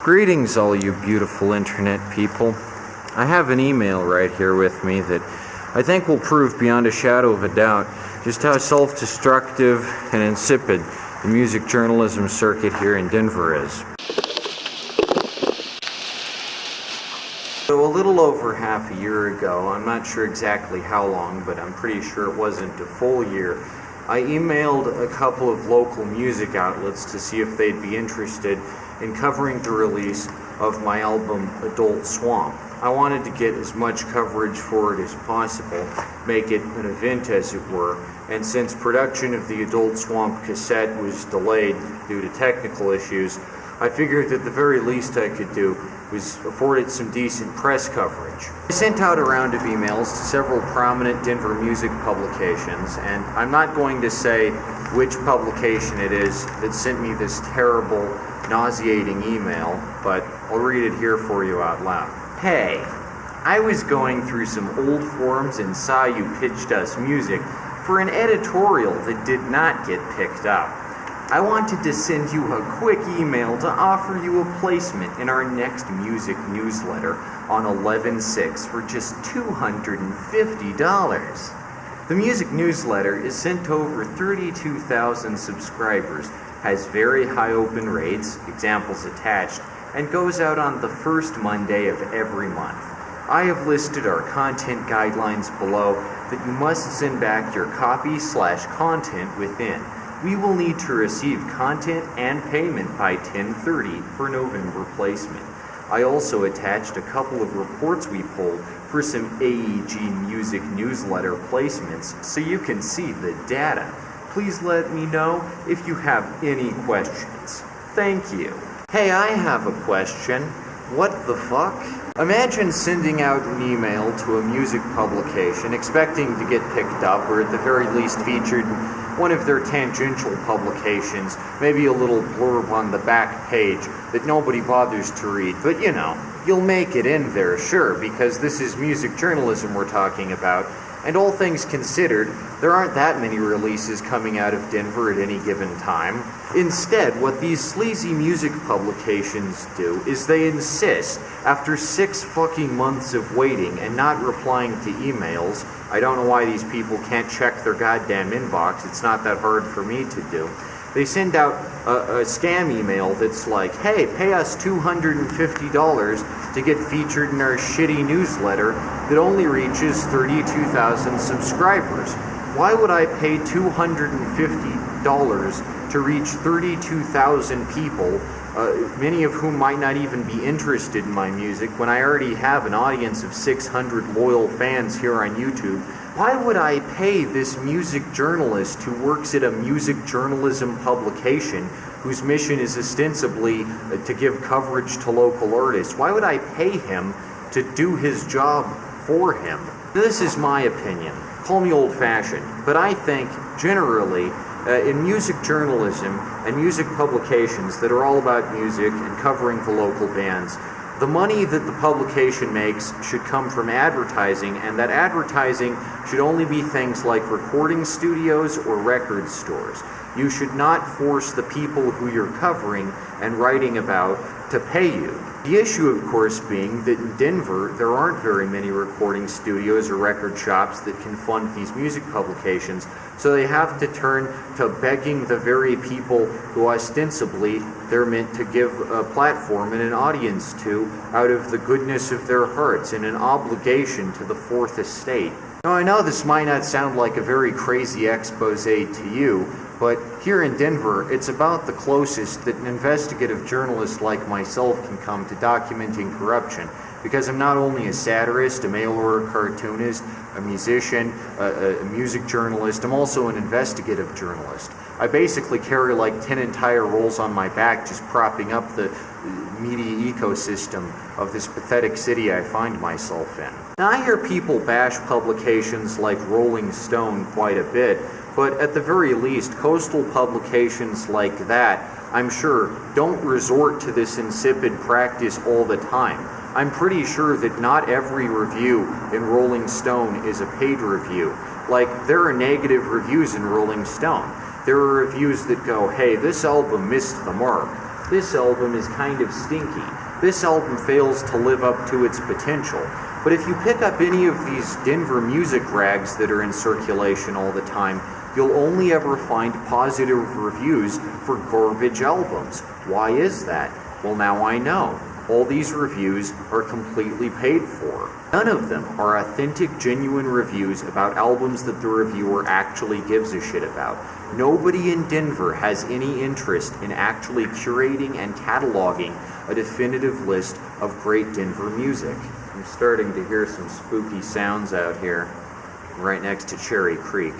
Greetings, all you beautiful internet people. I have an email right here with me that I think will prove beyond a shadow of a doubt just how self-destructive and insipid the music journalism circuit here in Denver is. So a little over half a year ago, I'm not sure exactly how long, but I'm pretty sure it wasn't a full year, I emailed a couple of local music outlets to see if they'd be interested in covering the release of my album Adult Swamp. I wanted to get as much coverage for it as possible, make it an event as it were, and since production of the Adult Swamp cassette was delayed due to technical issues, I figured that the very least I could do was afford it some decent press coverage. I sent out a round of emails to several prominent Denver music publications, and I'm not going to say which publication it is that sent me this terrible, nauseating email, but I'll read it here for you out loud. Hey, I was going through some old forums and saw you pitched us music for an editorial that did not get picked up. I wanted to send you a quick email to offer you a placement in our next music newsletter on 11/6 for just $250. The music newsletter is sent to over 32,000 subscribers, has very high open rates, examples attached, and goes out on the first Monday of every month. I have listed our content guidelines below that you must send back your copy/content within. We will need to receive content and payment by 10:30 for November placement. I also attached a couple of reports we pulled for some AEG music newsletter placements so you can see the data. Please let me know if you have any questions. Thank you. Hey, I have a question. What the fuck? Imagine sending out an email to a music publication expecting to get picked up or at the very least featured in one of their tangential publications, maybe a little blurb on the back page that nobody bothers to read, but you know, you'll make it in there, sure, because this is music journalism we're talking about, and all things considered, there aren't that many releases coming out of Denver at any given time. Instead, what these sleazy music publications do is they insist, after 6 fucking months of waiting and not replying to emails, I don't know why these people can't check their goddamn inbox, it's not that hard for me to do. They send out a scam email that's like, hey, pay us $250 to get featured in our shitty newsletter that only reaches 32,000 subscribers. Why would I pay $250 to reach 32,000 people, many of whom might not even be interested in my music, when I already have an audience of 600 loyal fans here on YouTube? Why would I pay this music journalist who works at a music journalism publication whose mission is ostensibly to give coverage to local artists? Why would I pay him to do his job for him? This is my opinion. Call me old-fashioned, but I think generally in music journalism and music publications that are all about music and covering the local bands, the money that the publication makes should come from advertising, and that advertising should only be things like recording studios or record stores. You should not force the people who you're covering and writing about to pay you. The issue, of course, being that in Denver, there aren't very many recording studios or record shops that can fund these music publications, so they have to turn to begging the very people who ostensibly they're meant to give a platform and an audience to out of the goodness of their hearts and an obligation to the Fourth Estate. Now, I know this might not sound like a very crazy expose to you, but here in Denver, it's about the closest that an investigative journalist like myself can come to documenting corruption, because I'm not only a satirist, a mail-order cartoonist, a musician, a music journalist, I'm also an investigative journalist. I basically carry like 10 entire rolls on my back just propping up the media ecosystem of this pathetic city I find myself in. Now, I hear people bash publications like Rolling Stone quite a bit, but at the very least, coastal publications like that, I'm sure, don't resort to this insipid practice all the time. I'm pretty sure that not every review in Rolling Stone is a paid review. Like, there are negative reviews in Rolling Stone. There are reviews that go, hey, this album missed the mark. This album is kind of stinky. This album fails to live up to its potential. But if you pick up any of these Denver music rags that are in circulation all the time, you'll only ever find positive reviews for garbage albums. Why is that? Well, now I know. All these reviews are completely paid for. None of them are authentic, genuine reviews about albums that the reviewer actually gives a shit about. Nobody in Denver has any interest in actually curating and cataloging a definitive list of great Denver music. I'm starting to hear some spooky sounds out here, right next to Cherry Creek.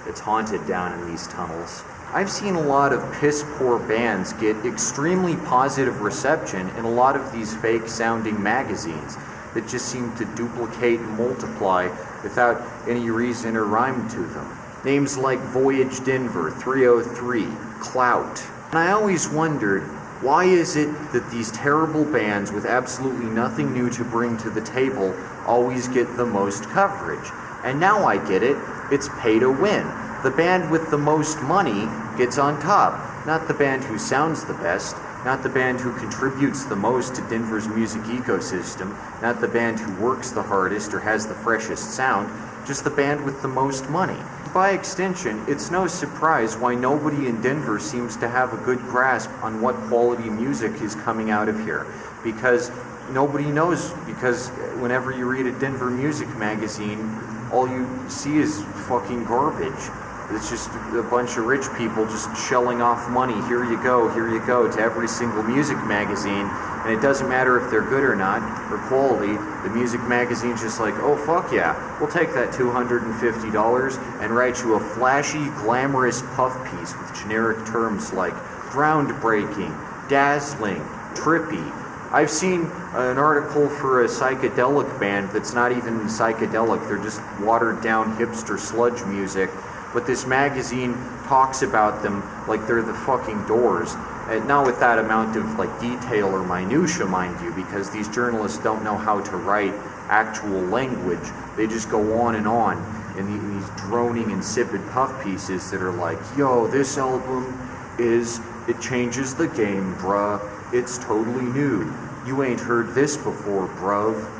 It's haunted down in these tunnels. I've seen a lot of piss-poor bands get extremely positive reception in a lot of these fake-sounding magazines that just seem to duplicate and multiply without any reason or rhyme to them. Names like Voyage Denver, 303, Clout. And I always wondered, why is it that these terrible bands with absolutely nothing new to bring to the table always get the most coverage? And now I get it, it's pay to win. The band with the most money gets on top, not the band who sounds the best, not the band who contributes the most to Denver's music ecosystem, not the band who works the hardest or has the freshest sound, just the band with the most money. By extension, it's no surprise why nobody in Denver seems to have a good grasp on what quality music is coming out of here, because nobody knows, because whenever you read a Denver music magazine, all you see is fucking garbage. It's just a bunch of rich people just shelling off money, here you go, to every single music magazine, and it doesn't matter if they're good or not, or quality. The music magazine's just like, oh fuck yeah, we'll take that $250 and write you a flashy, glamorous puff piece with generic terms like groundbreaking, dazzling, trippy. I've seen an article for a psychedelic band that's not even psychedelic, they're just watered down hipster sludge music, but this magazine talks about them like they're the fucking Doors. And not with that amount of like detail or minutia, mind you, because these journalists don't know how to write actual language. They just go on in these droning, insipid puff pieces that are like, yo, this album it changes the game, bruh. It's totally new. You ain't heard this before, bruv.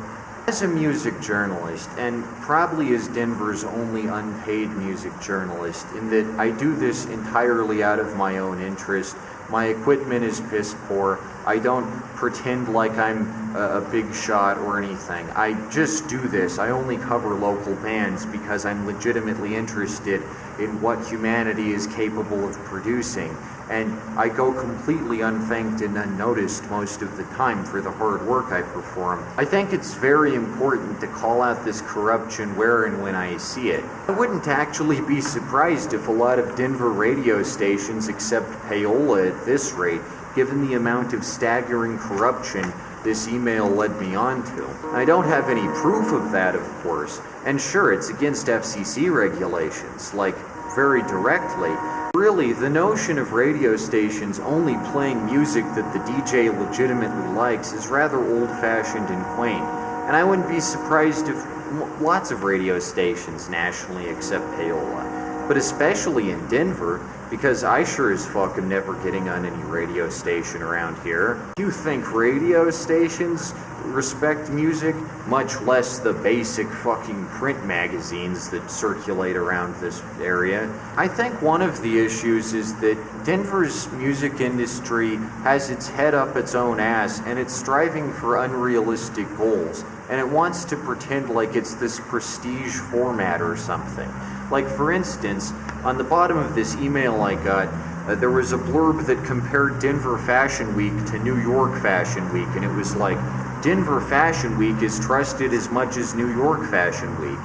As a music journalist, and probably as Denver's only unpaid music journalist, in that I do this entirely out of my own interest, my equipment is piss poor, I don't pretend like I'm a big shot or anything. I just do this. I only cover local bands because I'm legitimately interested in what humanity is capable of producing. And I go completely unthanked and unnoticed most of the time for the hard work I perform. I think it's very important to call out this corruption where and when I see it. I wouldn't actually be surprised if a lot of Denver radio stations accept payola at this rate, given the amount of staggering corruption this email led me on to. I don't have any proof of that, of course, and sure, it's against FCC regulations, like, very directly. Really, the notion of radio stations only playing music that the DJ legitimately likes is rather old-fashioned and quaint, and I wouldn't be surprised if lots of radio stations nationally accept payola, but especially in Denver, because I sure as fuck am never getting on any radio station around here. Do you think radio stations respect music, much less the basic fucking print magazines that circulate around this area? I think one of the issues is that Denver's music industry has its head up its own ass, and it's striving for unrealistic goals, and it wants to pretend like it's this prestige format or something. Like, for instance, on the bottom of this email I got, there was a blurb that compared Denver Fashion Week to New York Fashion Week, and it was like, Denver Fashion Week is trusted as much as New York Fashion Week.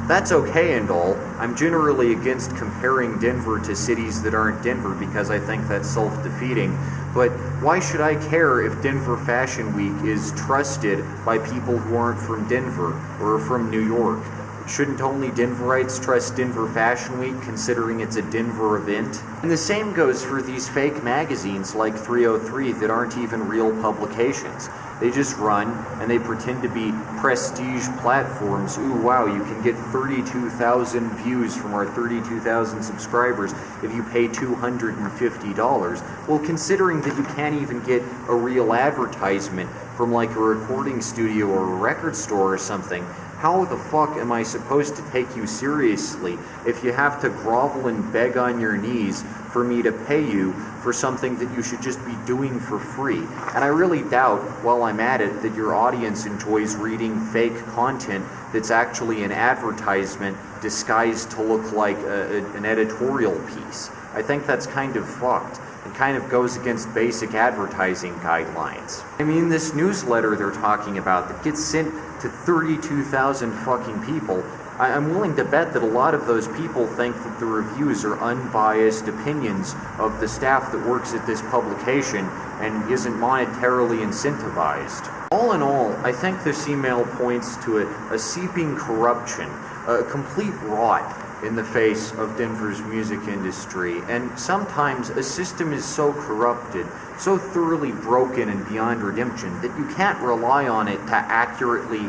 That's okay and all. I'm generally against comparing Denver to cities that aren't Denver because I think that's self-defeating. But why should I care if Denver Fashion Week is trusted by people who aren't from Denver or from New York? Shouldn't only Denverites trust Denver Fashion Week, considering it's a Denver event? And the same goes for these fake magazines like 303 that aren't even real publications. They just run and they pretend to be prestige platforms. Ooh, wow, you can get 32,000 views from our 32,000 subscribers if you pay $250. Well, considering that you can't even get a real advertisement from like a recording studio or a record store or something, how the fuck am I supposed to take you seriously if you have to grovel and beg on your knees for me to pay you for something that you should just be doing for free? And I really doubt, while I'm at it, that your audience enjoys reading fake content that's actually an advertisement disguised to look like an editorial piece. I think that's kind of fucked. It kind of goes against basic advertising guidelines. I mean, this newsletter they're talking about that gets sent to 32,000 fucking people, I'm willing to bet that a lot of those people think that the reviews are unbiased opinions of the staff that works at this publication and isn't monetarily incentivized. All in all, I think this email points to a seeping corruption, a complete rot in the face of Denver's music industry, and sometimes a system is so corrupted, so thoroughly broken and beyond redemption, that you can't rely on it to accurately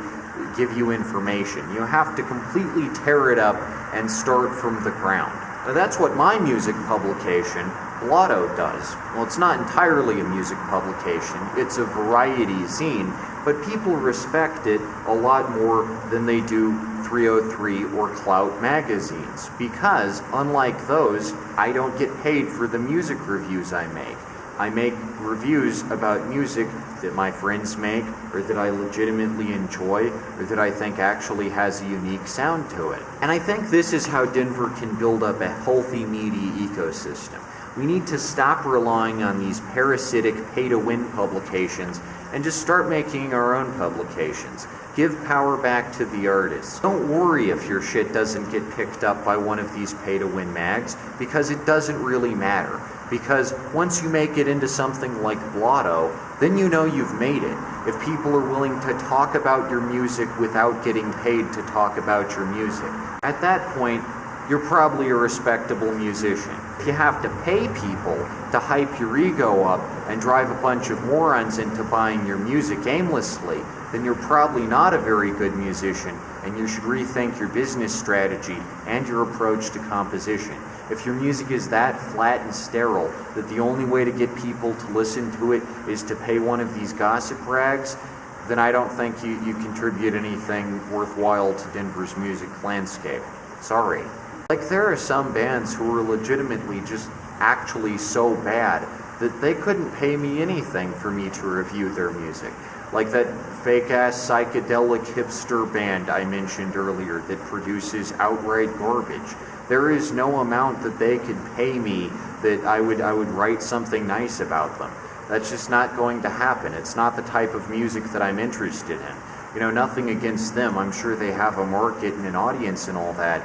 give you information. You have to completely tear it up and start from the ground. Now, that's what my music publication, Blotto, does. Well, it's not entirely a music publication, it's a variety zine, but people respect it a lot more than they do 303 or Clout magazines, because unlike those, I don't get paid for the music reviews I make. I make reviews about music that my friends make, or that I legitimately enjoy, or that I think actually has a unique sound to it. And I think this is how Denver can build up a healthy media ecosystem. We need to stop relying on these parasitic pay-to-win publications and just start making our own publications. Give power back to the artists. Don't worry if your shit doesn't get picked up by one of these pay-to-win mags, because it doesn't really matter. Because once you make it into something like Blotto, then you know you've made it. If people are willing to talk about your music without getting paid to talk about your music, at that point, you're probably a respectable musician. If you have to pay people to hype your ego up and drive a bunch of morons into buying your music aimlessly, then you're probably not a very good musician, and you should rethink your business strategy and your approach to composition. If your music is that flat and sterile that the only way to get people to listen to it is to pay one of these gossip rags, then I don't think you contribute anything worthwhile to Denver's music landscape. Sorry. Like, there are some bands who are legitimately just actually so bad that they couldn't pay me anything for me to review their music. Like that fake-ass psychedelic hipster band I mentioned earlier that produces outright garbage. There is no amount that they could pay me that I would write something nice about them. That's just not going to happen. It's not the type of music that I'm interested in. You know, nothing against them. I'm sure they have a market and an audience and all that.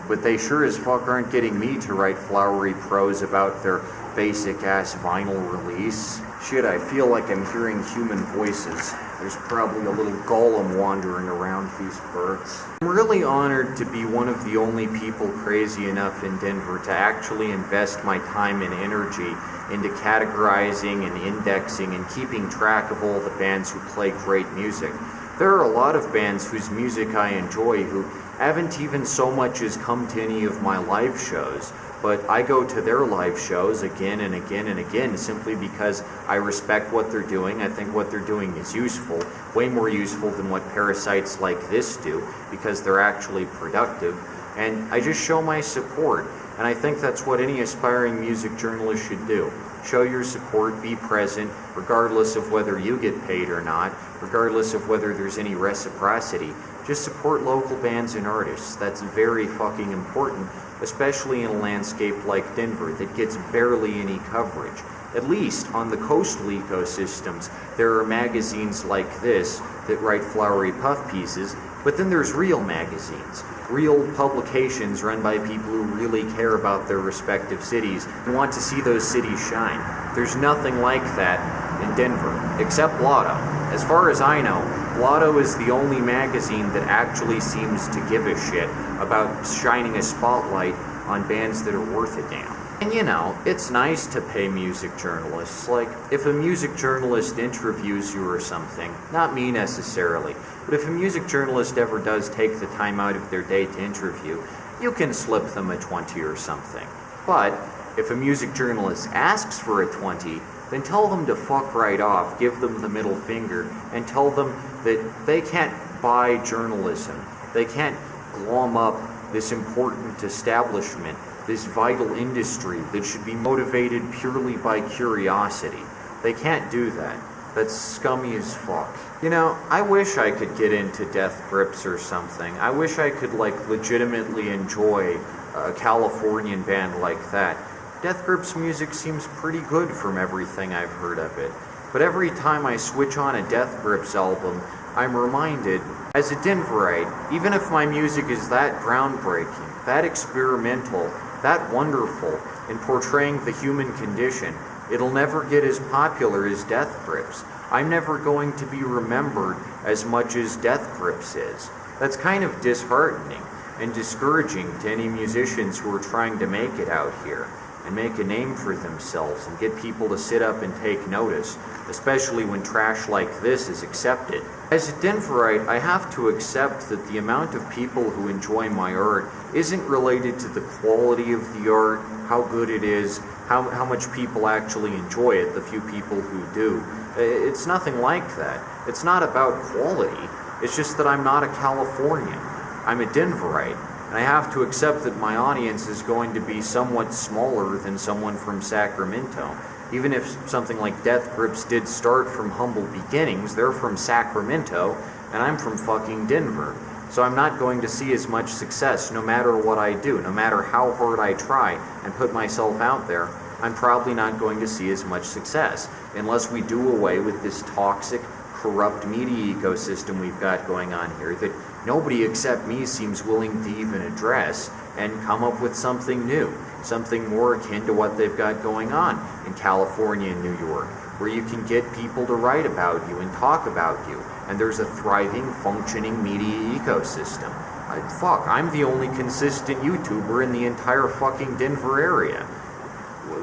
But they sure as fuck aren't getting me to write flowery prose about their basic-ass vinyl release. Shit, I feel like I'm hearing human voices. There's probably a little golem wandering around these parts. I'm really honored to be one of the only people crazy enough in Denver to actually invest my time and energy into categorizing and indexing and keeping track of all the bands who play great music. There are a lot of bands whose music I enjoy who haven't even so much as come to any of my live shows, but I go to their live shows again and again and again simply because I respect what they're doing. I think what they're doing is useful, way more useful than what parasites like this do, because they're actually productive, and I just show my support. And I think that's what any aspiring music journalist should do. Show your support, be present, regardless of whether you get paid or not, regardless of whether there's any reciprocity. Just support local bands and artists. That's very fucking important, especially in a landscape like Denver that gets barely any coverage. At least on the coastal ecosystems, there are magazines like this that write flowery puff pieces, but then there's real magazines, real publications run by people who really care about their respective cities and want to see those cities shine. There's nothing like that in Denver, except Blotto. As far as I know, Blotto is the only magazine that actually seems to give a shit about shining a spotlight on bands that are worth a damn. And you know, it's nice to pay music journalists. Like, if a music journalist interviews you or something, not me necessarily, but if a music journalist ever does take the time out of their day to interview, you can slip them a 20 or something. But if a music journalist asks for a 20, then tell them to fuck right off, give them the middle finger, and tell them that they can't buy journalism. They can't glom up this important establishment, this vital industry that should be motivated purely by curiosity. They can't do that. That's scummy as fuck. You know, I wish I could get into Death Grips or something. I wish I could, like, legitimately enjoy a Californian band like that. Death Grips music seems pretty good from everything I've heard of it. But every time I switch on a Death Grips album, I'm reminded, as a Denverite, even if my music is that groundbreaking, that experimental, that wonderful in portraying the human condition, it'll never get as popular as Death Grips. I'm never going to be remembered as much as Death Grips is. That's kind of disheartening and discouraging to any musicians who are trying to make it out here and make a name for themselves and get people to sit up and take notice, especially when trash like this is accepted. As a Denverite, I have to accept that the amount of people who enjoy my art isn't related to the quality of the art, how good it is, how much people actually enjoy it, the few people who do. It's nothing like that. It's not about quality. It's just that I'm not a Californian. I'm a Denverite. And I have to accept that my audience is going to be somewhat smaller than someone from Sacramento. Even if something like Death Grips did start from humble beginnings, they're from Sacramento, and I'm from fucking Denver. So I'm not going to see as much success no matter what I do, no matter how hard I try and put myself out there. I'm probably not going to see as much success unless we do away with this toxic, corrupt media ecosystem we've got going on here that nobody except me seems willing to even address and come up with something new, something more akin to what they've got going on in California and New York, where you can get people to write about you and talk about you, and there's a thriving, functioning media ecosystem. I'm the only consistent YouTuber in the entire fucking Denver area.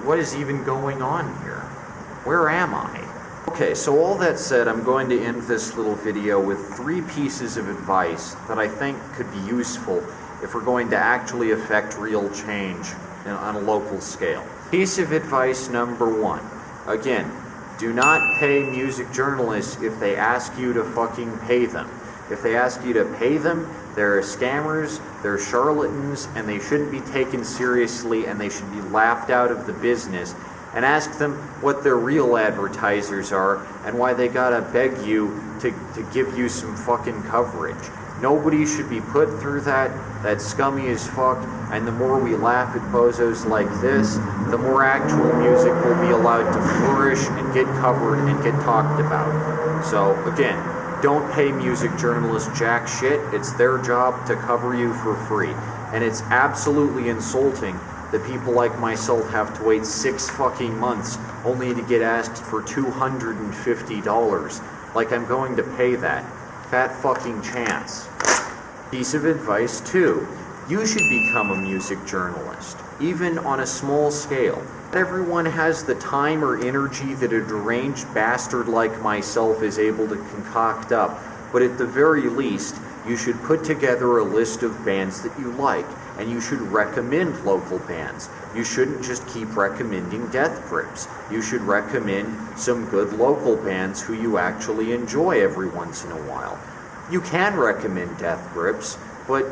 What is even going on here? Where am I? Okay, so all that said, I'm going to end this little video with 3 pieces of advice that I think could be useful if we're going to actually affect real change on a local scale. Piece of advice number 1. Again, do not pay music journalists if they ask you to fucking pay them. If they ask you to pay them, they're scammers, they're charlatans, and they shouldn't be taken seriously, and they should be laughed out of the business. And ask them what their real advertisers are and why they gotta beg you to give you some fucking coverage. Nobody should be put through that. That's scummy as fuck. And the more we laugh at bozos like this, the more actual music will be allowed to flourish and get covered and get talked about. So again, don't pay music journalists jack shit. It's their job to cover you for free. And it's absolutely insulting that people like myself have to wait 6 fucking months only to get asked for $250. Like I'm going to pay that. Fat fucking chance. Piece of advice 2. You should become a music journalist, even on a small scale. Not everyone has the time or energy that a deranged bastard like myself is able to concoct up, but at the very least, you should put together a list of bands that you like, and you should recommend local bands. You shouldn't just keep recommending Death Grips. You should recommend some good local bands who you actually enjoy every once in a while. You can recommend Death Grips, but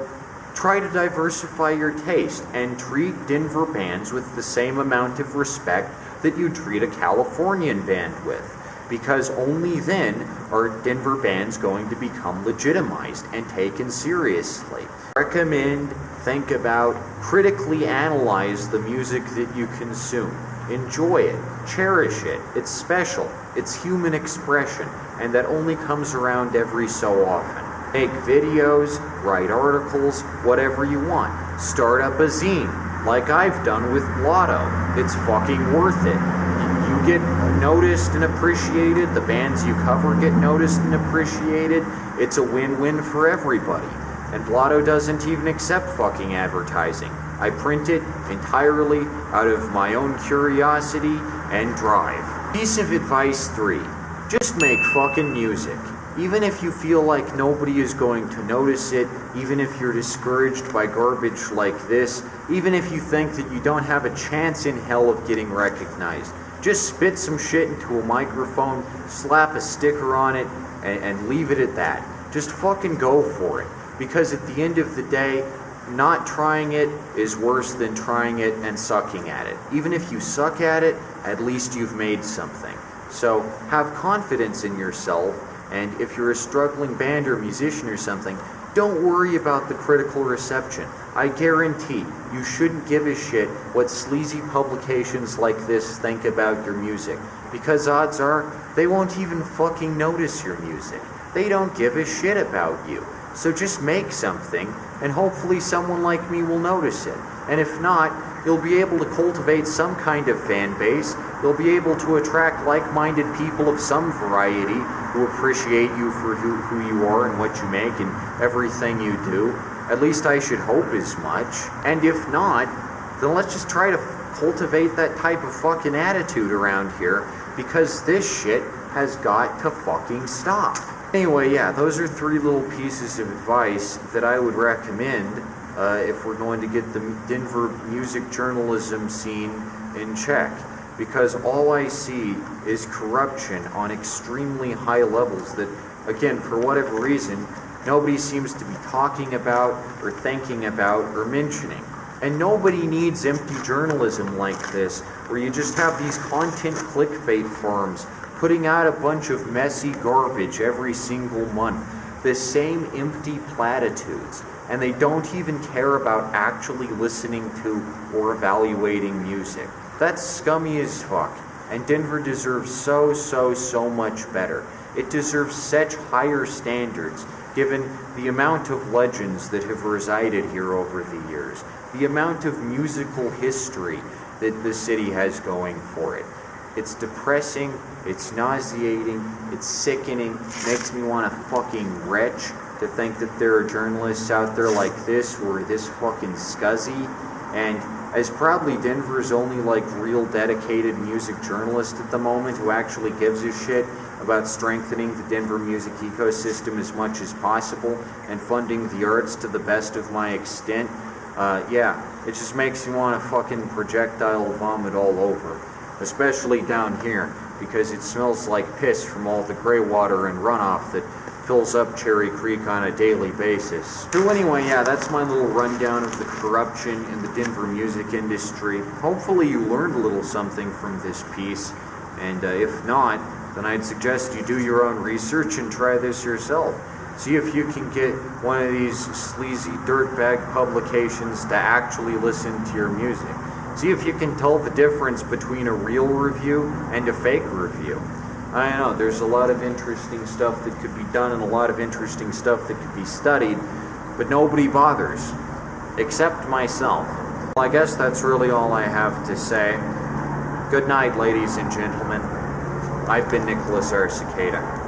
try to diversify your taste and treat Denver bands with the same amount of respect that you treat a Californian band with. Because only then are Denver bands going to become legitimized and taken seriously. Recommend, think about, critically analyze the music that you consume. Enjoy it, cherish it, it's special, it's human expression, and that only comes around every so often. Make videos, write articles, whatever you want. Start up a zine, like I've done with Blotto. It's fucking worth it. You get noticed and appreciated, the bands you cover get noticed and appreciated, it's a win-win for everybody. And Blotto doesn't even accept fucking advertising. I print it entirely out of my own curiosity and drive. Piece of advice 3. Just make fucking music. Even if you feel like nobody is going to notice it, even if you're discouraged by garbage like this, even if you think that you don't have a chance in hell of getting recognized, just spit some shit into a microphone, slap a sticker on it, and leave it at that. Just fucking go for it. Because at the end of the day, not trying it is worse than trying it and sucking at it. Even if you suck at it, at least you've made something. So have confidence in yourself, and if you're a struggling band or musician or something, don't worry about the critical reception. I guarantee you shouldn't give a shit what sleazy publications like this think about your music, because odds are they won't even fucking notice your music. They don't give a shit about you. So just make something, and hopefully someone like me will notice it. And if not, you'll be able to cultivate some kind of fan base. You'll be able to attract like-minded people of some variety who appreciate you for who you are and what you make and everything you do. At least I should hope as much. And if not, then let's just try to cultivate that type of fucking attitude around here, because this shit has got to fucking stop. Anyway, yeah, those are 3 little pieces of advice that I would recommend if we're going to get the Denver music journalism scene in check. Because all I see is corruption on extremely high levels that, again, for whatever reason, nobody seems to be talking about or thinking about or mentioning. And nobody needs empty journalism like this, where you just have these content clickbait firms putting out a bunch of messy garbage every single month, the same empty platitudes, and they don't even care about actually listening to or evaluating music. That's scummy as fuck, and Denver deserves so much better. It deserves such higher standards, given the amount of legends that have resided here over the years, the amount of musical history that the city has going for it. It's depressing, it's nauseating, it's sickening, makes me want to fucking retch to think that there are journalists out there like this who are this fucking scuzzy. And as probably Denver's only like real dedicated music journalist at the moment who actually gives a shit about strengthening the Denver music ecosystem as much as possible and funding the arts to the best of my extent, yeah, it just makes me want to fucking projectile vomit all over. Especially down here, because it smells like piss from all the gray water and runoff that fills up Cherry Creek on a daily basis. So anyway, yeah, that's my little rundown of the corruption in the Denver music industry. Hopefully you learned a little something from this piece, and if not, then I'd suggest you do your own research and try this yourself. See if you can get one of these sleazy dirtbag publications to actually listen to your music. See if you can tell the difference between a real review and a fake review. I know, there's a lot of interesting stuff that could be done and a lot of interesting stuff that could be studied, but nobody bothers, except myself. Well, I guess that's really all I have to say. Good night, ladies and gentlemen. I've been Nicholas R. Cicada.